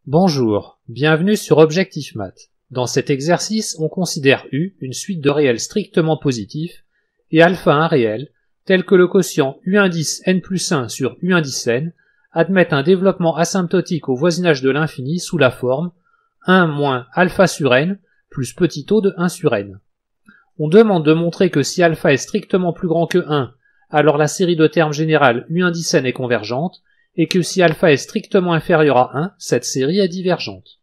Bonjour, bienvenue sur Objectif Math. Dans cet exercice, on considère U une suite de réels strictement positifs et alpha un réel, tel que le quotient U indice n plus 1 sur U indice n, admettent un développement asymptotique au voisinage de l'infini sous la forme 1 moins alpha sur n plus petit o de 1 sur n. On demande de montrer que si alpha est strictement plus grand que 1, alors la série de termes générale U indice n est convergente, et que si alpha est strictement inférieur à 1, cette série est divergente.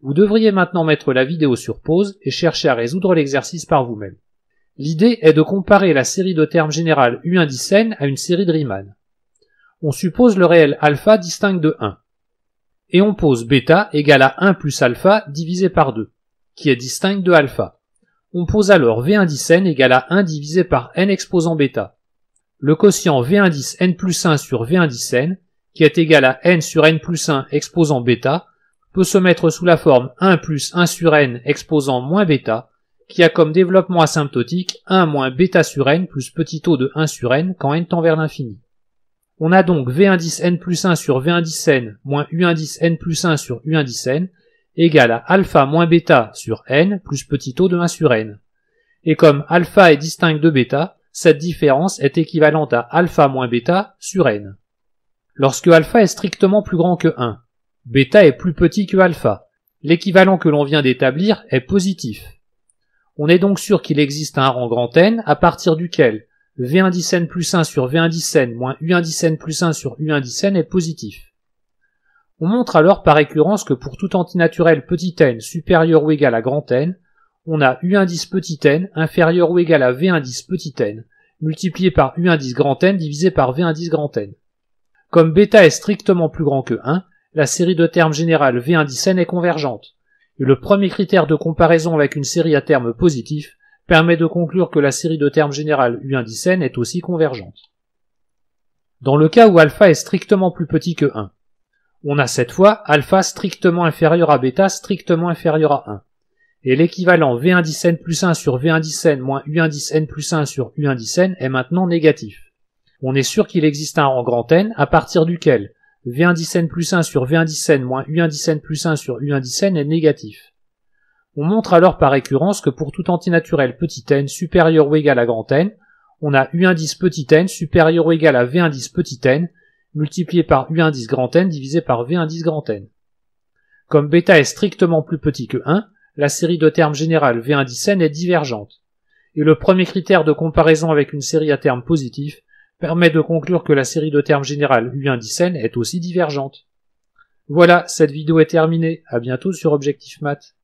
Vous devriez maintenant mettre la vidéo sur pause et chercher à résoudre l'exercice par vous-même. L'idée est de comparer la série de termes générale U indice n à une série de Riemann. On suppose le réel alpha distinct de 1. Et on pose bêta égale à 1 plus alpha divisé par 2, qui est distinct de alpha. On pose alors V indice n égale à 1 divisé par n exposant bêta. Le quotient V indice n plus 1 sur V indice n, qui est égal à n sur n plus 1 exposant bêta, peut se mettre sous la forme 1 plus 1 sur n exposant moins bêta, qui a comme développement asymptotique 1 moins bêta sur n plus petit o de 1 sur n quand n tend vers l'infini. On a donc V indice n plus 1 sur V indice n moins U indice n plus 1 sur U indice n égale à alpha moins bêta sur n plus petit o de 1 sur n. Et comme alpha est distinct de bêta, cette différence est équivalente à alpha moins bêta sur n. Lorsque alpha est strictement plus grand que 1, bêta est plus petit que alpha. L'équivalent que l'on vient d'établir est positif. On est donc sûr qu'il existe un rang grand N à partir duquel V indice n plus 1 sur V indice n moins U indice n plus 1 sur U indice n est positif. On montre alors par récurrence que pour tout antinaturel petit n supérieur ou égal à grand N, on a U indice petit n inférieur ou égal à V indice petit n, multiplié par U indice grand N divisé par V indice grand N. Comme bêta est strictement plus grand que 1, la série de termes générale V indice n est convergente, et le premier critère de comparaison avec une série à termes positifs permet de conclure que la série de termes générale U indice n est aussi convergente. Dans le cas où alpha est strictement plus petit que 1, on a cette fois alpha strictement inférieur à bêta strictement inférieur à 1, et l'équivalent V indice n plus 1 sur V indice n moins U indice n plus 1 sur U indice n est maintenant négatif. On est sûr qu'il existe un rang grand N à partir duquel V indice n plus 1 sur V indice n moins U indice n plus 1 sur U indice n est négatif. On montre alors par récurrence que pour tout antinaturel petit n supérieur ou égal à grand N, on a U indice petit n supérieur ou égal à V indice petit n, multiplié par U indice grand N divisé par V indice grand N. Comme bêta est strictement plus petit que 1, la série de termes générale V indice n est divergente. Et le premier critère de comparaison avec une série à termes positifs permet de conclure que la série de termes générale U indice n est aussi divergente. Voilà, cette vidéo est terminée. À bientôt sur Objectif Math.